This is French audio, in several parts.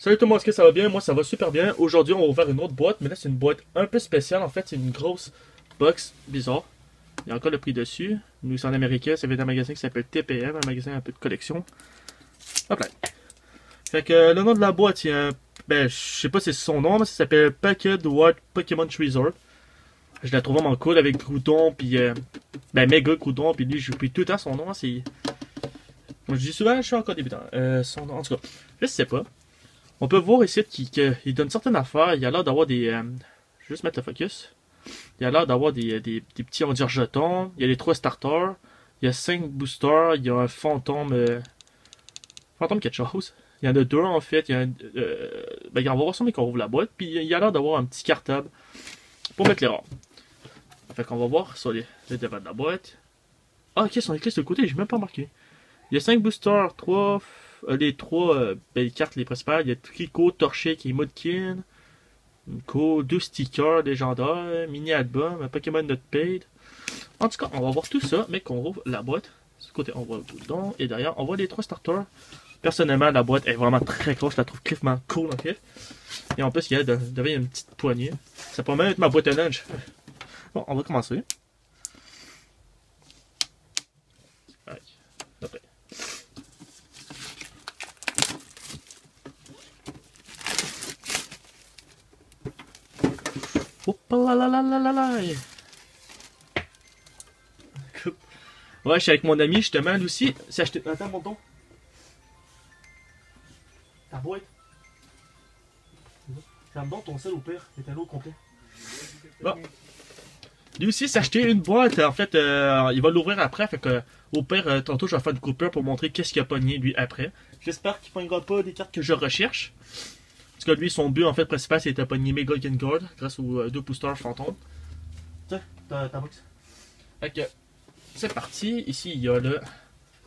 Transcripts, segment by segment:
Salut tout le monde, est-ce que ça va bien? Moi ça va super bien. Aujourd'hui on va ouvrir une autre boîte, mais là c'est une boîte un peu spéciale. En fait, c'est une grosse box bizarre. Il y a encore le prix dessus. Nous c'est en américain, ça vient d'un magasin qui s'appelle TPM, un magasin un peu de collection. Hop là. Fait que le nom de la boîte, il y a un... Ben, je sais pas si c'est son nom, mais ça s'appelle Packed White Pokémon Resort. Je la trouve vraiment cool avec Groudon, puis ben méga Groudon, puis lui j'oublie tout le temps son nom, c'est... Moi je dis souvent, je suis encore débutant. Son nom, en tout cas, je sais pas. On peut voir ici qu'il donne certaines affaires. Il a l'air d'avoir des... je vais juste mettre le focus. Il a l'air d'avoir des petits, on va dire, jetons. Il y a les 3 starters. Il y a 5 boosters. Il y a un fantôme... fantôme quelque chose. Il y en a 2 en fait. Il y a ben, on va voir ça mais qu'on ouvre la boîte. Puis il a l'air d'avoir un petit cartable pour mettre les rares. Fait qu'on va voir sur les devants de la boîte. Ah ok, sont écrits sur le côté, j'ai même pas marqué. Il y a 5 boosters, 3... les 3 belles cartes, les principales. Il y a Trico, Torchic et Mudkin. 2 stickers légendaires, mini-album, un Pokémon Notepad. En tout cas, on va voir tout ça, mais qu'on rouvre la boîte. De ce côté, on voit le bouton. Et derrière, on voit les 3 starters. Personnellement, la boîte est vraiment très grosse. Je la trouve cliffement cool en fait. Et en plus, il y a devait une petite poignée. Ça pourrait même être ma boîte à lunch. Bon, on va commencer. Allez, après. Hop là là là là là là. Ouais, je suis avec mon ami justement, Lucie. C'est acheté. Attends, mon ton. Ta boîte. Ferme donc ton sel au pire. C'est un lot complet. Bon. Lui aussi s'est acheté une boîte. En fait, il va l'ouvrir après. Fait que, au pire, tantôt, je vais faire une coupure pour montrer qu'est-ce qu'il a pogné lui après. J'espère qu'il ne pognera pas des cartes que je recherche. Parce que lui, son but en fait principal, c'est de pogner Mega Gengar grâce aux 2 boosters fantômes. Tiens, ta box. Fait que, c'est parti. Ici, il y a le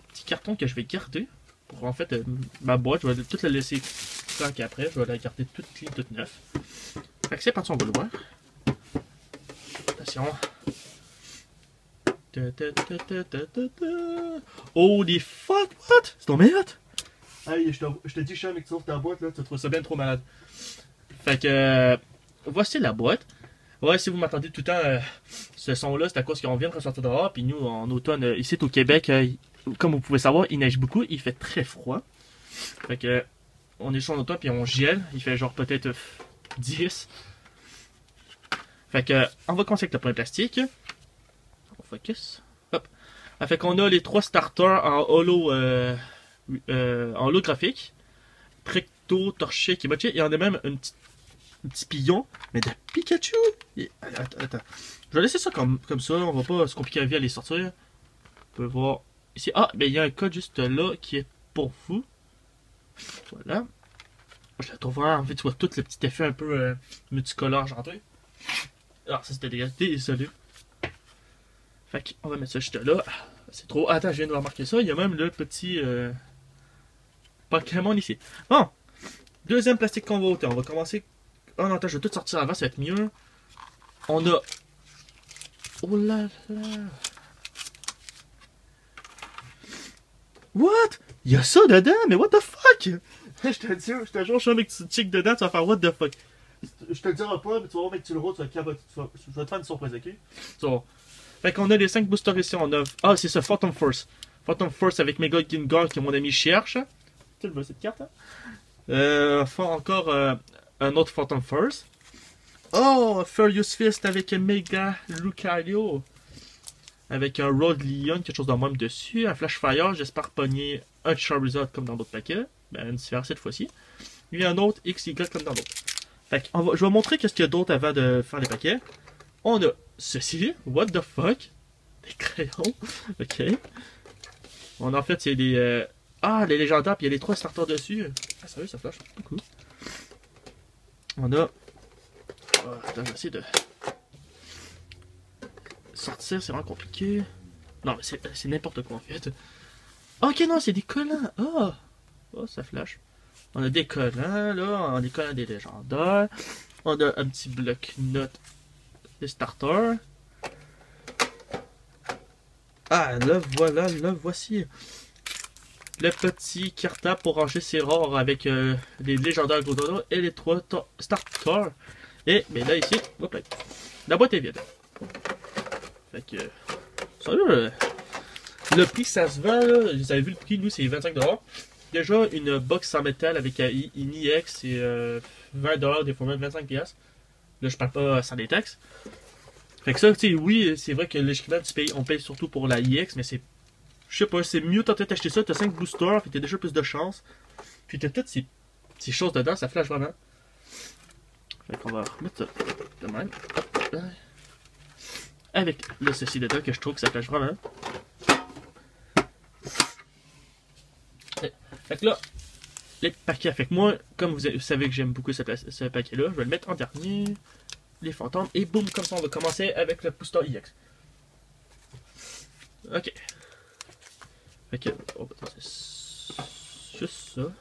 petit carton que je vais garder. Pour en fait, ma boîte, je vais toute la laisser tant qu'après. Je vais la garder toute clean, toute neuve. Fait que c'est parti, on va le voir. Attention. Holy fuck, what? C'est ton meilleur? Hey, je te dis, Sean, que tu ouvres ta boîte, là, tu trouves ça bien trop malade. Fait que, voici la boîte. Ouais, si vous m'entendez tout le temps, ce son-là, c'est à cause qu'on vient de ressortir dehors. Puis nous, en automne, ici au Québec, comme vous pouvez savoir, il neige beaucoup, il fait très froid. Fait que, on est sur en automne, puis on gèle. Il fait genre peut-être 10. Fait que, on va commencer avec le point plastique. On focus. Hop. Fait qu'on a les 3 starters en holo, en holographique. Trecto, Torchic et Mochi. Il y en a même un petit pion, mais de Pikachu. Attends. Je vais laisser ça comme ça. On va pas se compliquer la vie à les sortir. On peut voir ici. Ah, ben il y a un code juste là qui est pour vous. Voilà. Je la trouve vraiment. En fait, tu vois tout le petit effet un peu multicolore argenté. Alors, ça c'était désolé. Fait qu'on va mettre ça juste là. C'est trop. Attends, je viens de remarquer ça. Il y a même le petit Pokémon ici. Bon, deuxième plastique qu'on va ôter. On va commencer. Oh non, attends, je vais tout sortir avant, ça va être mieux. On a. Oh là là. What? Il y a ça dedans, mais what the fuck? Je te jure, je suis un mec chic dedans, tu vas faire what the fuck. Je te le dirai pas, mais tu vas voir, mec, tu le roules, tu vas caboter. Je vais te faire une surprise, ok? So, fait qu'on a les 5 boosters ici, on a. Ah, c'est ça, Phantom Force. Phantom Force avec Mega Gengar que mon ami cherche. Tu le veux cette carte, hein? Encore un autre Phantom Force. Oh, Furious Fist avec Mega Lucario. Avec un Road Leon, quelque chose de même dessus. Un Flash Fire, j'espère pogner un Charizard comme dans d'autres paquets. Ben, une sphère cette fois-ci. Et un autre XY comme dans l'autre. Fait que, je vais montrer qu'est-ce qu'il y a d'autre avant de faire les paquets. On a ceci. What the fuck? Des crayons. Ok. En fait, c'est des. Ah, les légendaires, puis il y a les 3 starters dessus. Ah, sérieux, ça flash. Cool. On a. Oh, attends, je vais essayer de. Sortir, c'est vraiment compliqué. Non, mais c'est n'importe quoi en fait. Ok, non, c'est des collants. Oh. Oh, ça flash. On a des collants, là. On a des collants des légendaires. On a un petit bloc-notes des starters. Ah, là, voilà, là, voici. le petit cartable pour ranger ses rares avec les légendaires Groudon et les 3 starters. Et, mais là, ici, hop là, la boîte est vide. Fait que, ça là, le prix, ça se vend, là, vous avez vu le prix, nous, c'est 25$. Déjà, une box en métal avec une IX, c'est 20$, des fois même 25$. Là, je parle pas sans les taxes. Fait que ça, tu sais, oui, c'est vrai que logiquement, on paye surtout pour la IX, mais c'est, je sais pas, c'est mieux tenter d'acheter ça, t'as 5 boosters, puis t'as déjà plus de chance. Puis t'as toutes ces choses dedans, ça flash vraiment. Fait qu'on va remettre ça de même. Hop, avec le ceci dedans que je trouve que ça flash vraiment. Fait que là, les paquets. Fait que moi, comme vous savez que j'aime beaucoup ce paquet-là, je vais le mettre en dernier. Les fantômes. Et boum, comme ça, on va commencer avec le booster IX. Ok. Fait que, on va c'est juste ça.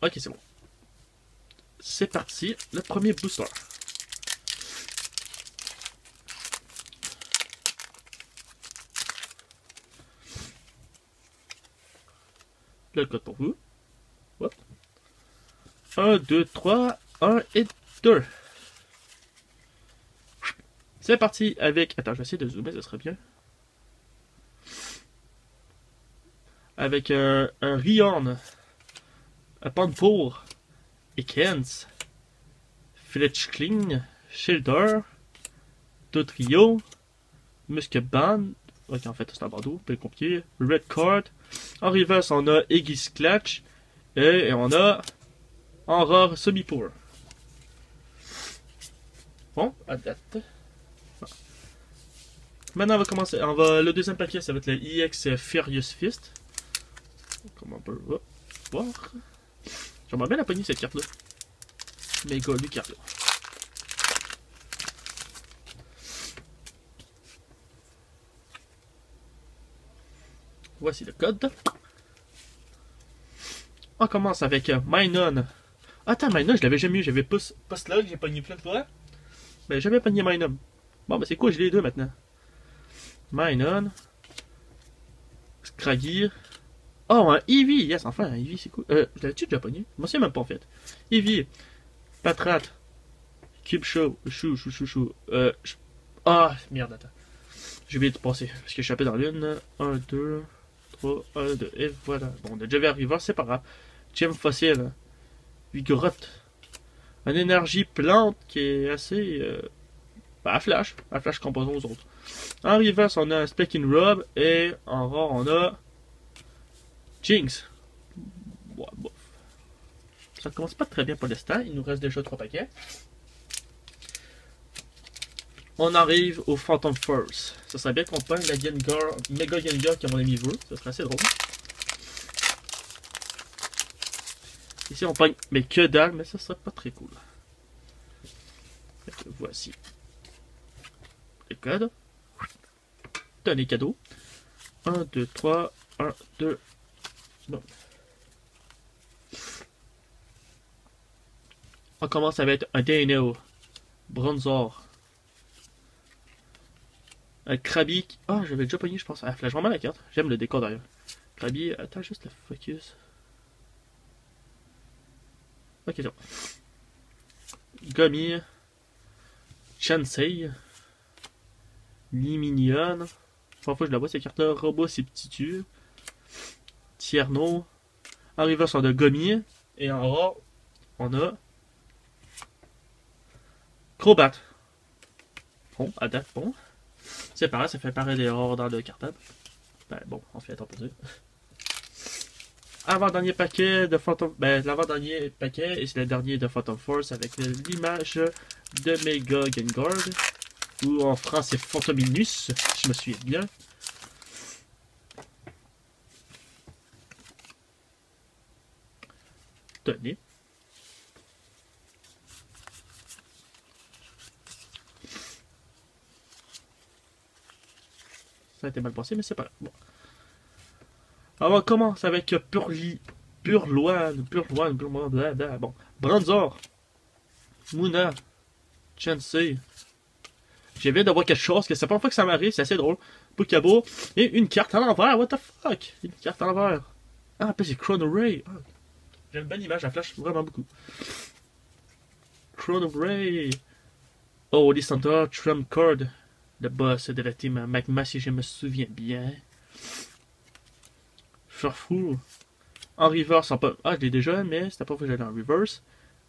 Ok, c'est bon. C'est parti, le premier booster. Là, le code pour vous. Hop. 1, 2, 3, 1 et 2. C'est parti avec... Attends, je vais essayer de zoomer, ça serait bien. Avec un Rion, un Panpour, Ekens, Fletchling, Shilder, Dotrio, Muskeban, ok en fait c'est un Bordeaux, peu compliqué, Red Card, en reverse on a Aegis Clutch, et on a Aurore Semi-Pour. Bon, à date. Maintenant on va commencer, le deuxième paquet ça va être le EX Furious Fist. Comment on peut voir. J'aimerais bien la pogner cette carte là. Méga lui carte là. Voici le code. On commence avec Minun. Attends, Minun, je l'avais jamais eu. J'avais Post-Log, j'ai pogné plein de fois. Mais j'avais pogné Minun. Bon, ben c'est quoi, j'ai les deux maintenant. Minun. Scraggy. Oh, un Eevee! Yes, enfin, un Eevee, c'est cool. Je l'avais-tu déjà pogné? Je m'en souviens même pas en fait. Eevee. Patrat. Cube Show. Chou. Ah, merde, attends. J'ai oublié de passer. Parce que je suis tapé dans l'une. 1, 2, 3, 1, 2. Et voilà. Bon, on a déjà vu arriver, c'est pas grave. Gem fossile. Vigorotte. Une énergie plante qui est assez. À flash. À flash composant aux autres. En reverse, on a un Specking Rob. Et en rare, on a. Jinx. Ouais, bof. Ça commence pas très bien pour l'instant. Il nous reste déjà 3 paquets. On arrive au Phantom Force. Ça serait bien qu'on pogne la Gengar, Mega Gengar que mon ami veut. Ça serait assez drôle. Ici on pogne, mais que dalle, mais ça serait pas très cool. Fait que voici le code. Tenez cadeau. 1, 2, 3, 1, 2. Bon. On commence avec un Dino. Bronzor. Un Krabby. Ah, j'avais déjà pogné, je pense. Ah, flash vraiment la carte. J'aime le décor d'ailleurs. Krabby, attends juste le focus. Ok, c'est bon. Gummy. Chansey. Liminion. Parfois je la vois ces cartes-là. Robot, c'est petit. Tierno. En reverse, on a Gummy. Et en rare, on a Crobat. Bon, à date, bon. C'est pareil, ça fait pareil des rares dans le cartable. Ben bon, en fait, on peut dire. Avant-dernier paquet de Phantom... Ben, l'avant-dernier paquet, et c'est le dernier de Phantom Force avec l'image de Mega Gengar. Ou en français Phantominus, si je me souviens bien. Tenez. Ça a été mal passé, mais c'est pas grave. Bon. Alors, on commence avec Purloine, blablabla. Bon. Bronzor. Mouna. Chansey. Je viens d'avoir quelque chose, que c'est pas une fois que ça m'arrive, c'est assez drôle. Pokéball et une carte à l'envers. What the fuck? Une carte à l'envers. Ah, après c'est Chrono Ray. Ah, j'aime bien l'image, elle flash vraiment beaucoup. Chrono Ray. Oh, Holy Center, Trump Card. Le boss de la team Magma, si je me souviens bien. Farfou. En reverse, ah, je l'ai déjà, mais c'était pas pour que j'allais en reverse.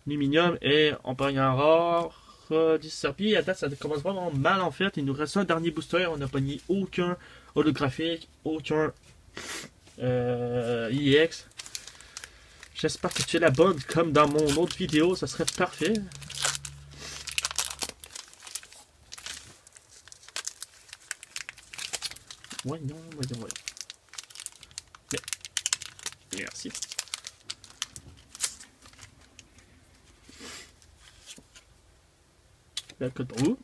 Luminium et on pogne en rare. 10 serpiers. À date, ça commence vraiment mal en fait. Il nous reste un dernier booster. On n'a pogné aucun holographique, aucun EX. J'espère que tu es la bonne comme dans mon autre vidéo. Ça serait parfait. Voyons. Merci. Le code pour vous.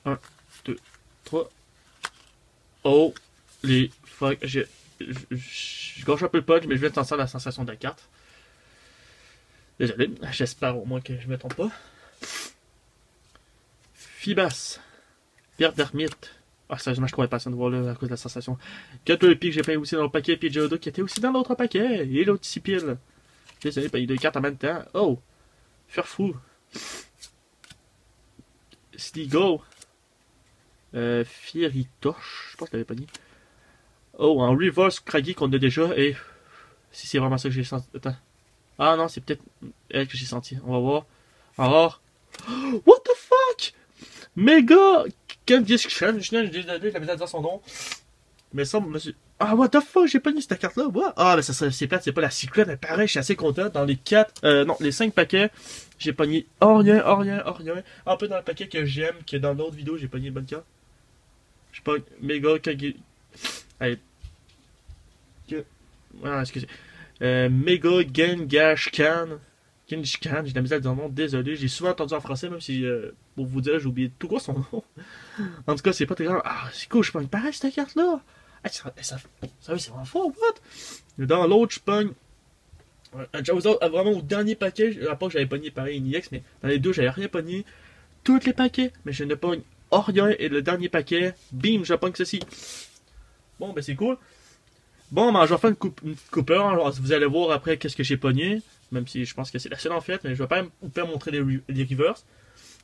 1, 2, 3. Oh, les fuck. Je gâche un peu le punch, mais je vais t'en la sensation de la carte. Désolé, j'espère au moins que je me trompe pas. Fibas. Pierre d'ermite. Ah, sérieusement, je trouvais pas ça de voir là à cause de la sensation. Caterpie que j'ai payé aussi dans le paquet, puis Geodo qui était aussi dans l'autre paquet. Et l'autre Sipil. Désolé, payer 2 cartes en même temps. Oh, faire fou. Sligo. Fieritoche. Je pense que je l'avais pas dit. Oh, en reverse Craggy qu'on a déjà. Et si c'est vraiment ça que j'ai senti. Attends. Ah non, c'est peut-être elle que j'ai senti. On va voir. Alors. What the fuck? Méga Condition. Je l'avais à dire son nom. Mais ça, monsieur. Ah, what the fuck? J'ai pas mis cette carte-là. What? Ah, mais c'est plate, c'est pas la secret. Mais pareil, je suis assez content. Dans les 4. Non, les 5 paquets, j'ai pogné rien. Un peu dans le paquet que j'aime, que dans l'autre vidéo, j'ai pogné une bonne carte. Je pogne Méga Kage. Allez. Ah, excusez. Méga Gengashkan. Gengashkan, j'ai de la misère à dire le nom, désolé. J'ai souvent entendu en français, même si, pour vous dire, j'ai oublié tout quoi son nom. En tout cas, c'est pas très grave. Ah, c'est cool, je pogne pareil cette carte-là. Ah, ça c'est vraiment fort, what? Dans l'autre, je pogne. Vraiment au dernier paquet, à part que j'avais pogné pareil une EX, mais dans les deux, j'avais rien pogné. Tous les paquets, mais je ne pogne rien. Et le dernier paquet, bim, je pogne ceci. Bon, ben c'est cool. Bon, ben, je vais faire une Cooper. Alors, vous allez voir après qu'est-ce que j'ai pogné. Même si je pense que c'est la seule en fait. Mais je vais pas montrer les reverse.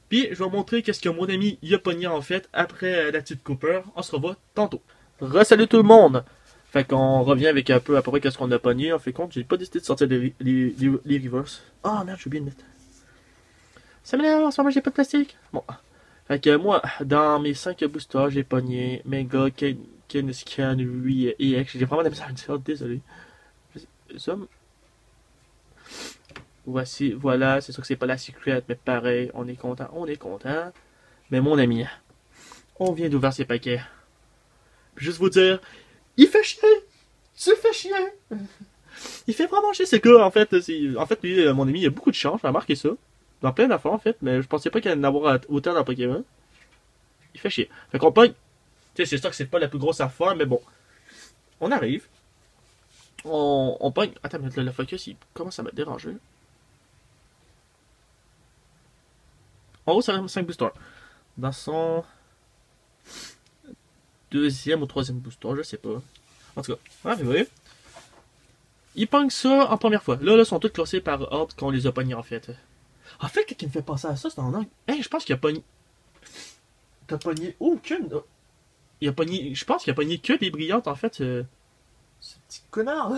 Puis, je vais montrer qu'est-ce que mon ami y a pogné en fait après la petite Cooper. On se revoit tantôt. Re-salut tout le monde! Fait qu'on revient avec un peu à peu près qu'est-ce qu'on a pogné. On fait compte, j'ai pas décidé de sortir les reverse. Ah merde, j'ai oublié de mettre. Ça m'énerve, en ce moment j'ai pas de plastique. Bon. Fait que moi, dans mes 5 boosters, j'ai pogné Mega, Keniscan, 8 EX. J'ai vraiment de la misère à dire, désolé. Zoom. Voici, voilà, c'est sûr que c'est pas la secret, mais pareil, on est content. Mais mon ami, on vient d'ouvrir ces paquets. Puis juste vous dire, il fait chier! Tu fais chier! Il fait vraiment chier, ce gars, en fait. En fait, lui, mon ami, il a beaucoup de chance, j'ai remarqué ça. Dans plein d'affaires, en fait, mais je pensais pas qu'il allait en avoir autant dans Pokémon. Il fait chier. Fait qu'on pogne. Tu sais, c'est sûr que c'est pas la plus grosse affaire, mais bon. On arrive. On pogne. Attends, mais le focus, il commence à me déranger. En haut, ça a 5 boosters. Dans son deuxième ou troisième booster, je sais pas. En tout cas, on arrive. Il pogne ça en première fois. Là, ils sont tous classés par ordre qu'on les a pognés, en fait. En fait, qu'est-ce qui me fait penser à ça, c'est en angle. Hey, je pense qu'il a pogné. T'as pogné aucune. Il a pogné. Je pense qu'il a pogné que des brillantes, en fait. Ce petit connard.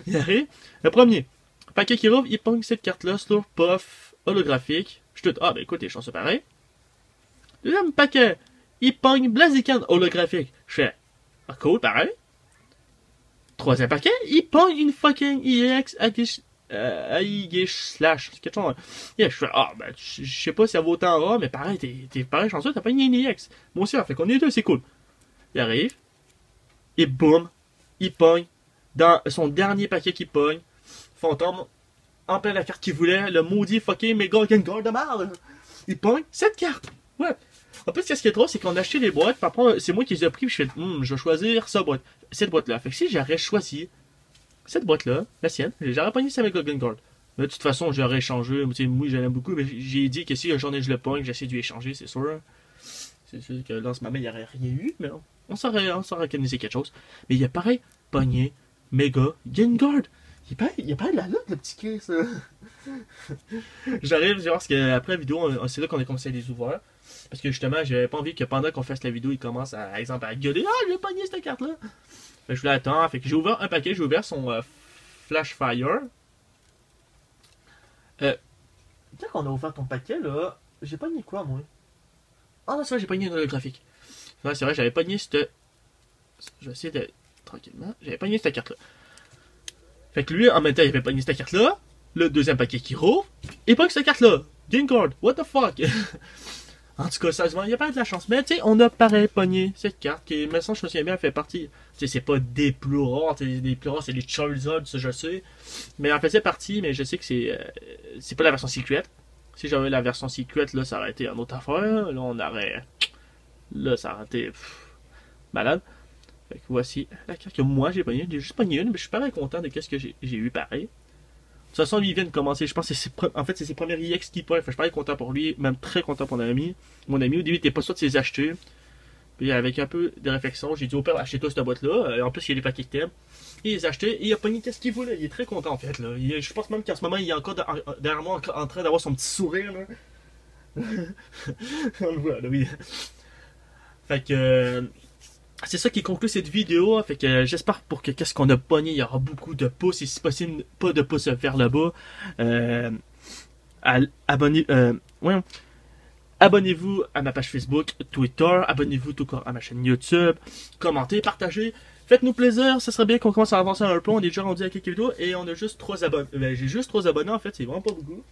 Il arrive. Le premier. Paquet qui rouvre, il pogne cette carte-là, Slurp Puff holographique. Je te. Ah, ben écoute, les chances pareil. Deuxième paquet. Il pogne Blaziken holographique. Je fais. Ah, cool, pareil. Troisième paquet, il pogne une fucking EX Aigish Slash. C'est quelque chose. Yeah, je fais, ah, ben, je sais pas si ça vaut autant rare, mais pareil, t'es pareil chanceux, t'as pas une EX. Moi aussi, fait qu'on est deux, c'est cool. Il arrive, et boum, il pogne, dans son dernier paquet qu'il pogne, fantôme, en plein la carte qu'il voulait, le maudit fucking Mega Gengar de merde. Il pogne cette carte. Ouais. En plus, ce qui est drôle, c'est qu'on a acheté les boîtes, puis après, c'est moi qui les ai pris, puis je fais, je vais choisir cette boîte-là. Fait que si j'aurais choisi cette boîte-là, la sienne, j'aurais pogné ça avec le Gengar. Mais de toute façon, j'aurais échangé. Moi, je l'aime beaucoup, mais j'ai dit que si un jour je le pogne, j'essaie de lui échanger, c'est sûr. C'est sûr que là, en ce moment, il n'y aurait rien eu, mais on saurait organiser quelque chose. Mais il a pareil, pogné, méga, Gengar. Il paraît de la lutte, le petit Chris. J'arrive, parce qu'après la vidéo, c'est là qu'on a commencé à les ouvrir. Parce que justement, j'avais pas envie que pendant qu'on fasse la vidéo, il commence à exemple à gueuler. Ah, j'ai pogné cette carte-là. Fait que je voulais attendre. Fait que j'ai ouvert un paquet, j'ai ouvert son Flash Fire. Dès qu'on a ouvert ton paquet, là, j'ai pogné quoi, moi? Ah non, c'est vrai, j'ai pogné une holographique. Ouais, c'est vrai, j'avais pogné cette. Je vais essayer de. Tranquillement. J'avais pogné cette carte-là. Fait que lui, en même temps, il avait pogné cette carte-là. Le deuxième paquet qui rouvre. Et pas que cette carte-là. Gengar, what the fuck? En tout cas, sérieusement, il n'y a pas de la chance. Mais tu sais, on a pareil pogné cette carte qui, me semble, je me souviens bien, elle fait partie. Tu sais, c'est pas des plus rares. Des plus rares, c'est les Charizard, ça je sais. Mais elle en faisait partie, mais je sais que c'est pas la version secret. Si j'avais la version secret, là, ça aurait été une autre affaire. Là, on aurait. Là, ça aurait été. Malade. Fait que voici la carte que moi j'ai pogné. J'ai juste pogné une, mais je suis pas content de qu'est-ce que j'ai eu pareil. De toute façon, lui, il vient de commencer. Je pense que c'est ses premiers EX qui pointe. Je suis pas content pour lui, même très content pour mon ami. Mon ami, au début, il était pas sûr de les acheter. Puis, avec un peu de réflexion, j'ai dit au père, achète-toi cette boîte-là. En plus, il y a les paquets que t'aimes. Il les a achetés et il a pogné qu'est-ce qu'il voulait. Il est très content, en fait. Là. Je pense même qu'en ce moment, il est encore derrière moi en train d'avoir son petit sourire. Là. On le voit, là, oui. Fait que. C'est ça qui conclut cette vidéo. Fait que j'espère pour que qu'est-ce qu'on a pogné, il y aura beaucoup de pouces et si possible pas de pouces vers le bas. Abonnez-vous à ma page Facebook, Twitter, abonnez-vous tout court à ma chaîne YouTube, commentez, partagez, faites-nous plaisir, ça serait bien qu'on commence à avancer un peu. On est déjà rendu à quelques vidéos et on a juste 3 abonnés. J'ai juste 3 abonnés en fait, c'est vraiment pas beaucoup.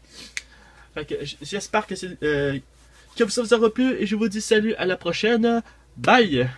Fait que j'espère que ça vous aura plu et je vous dis salut à la prochaine. Bye!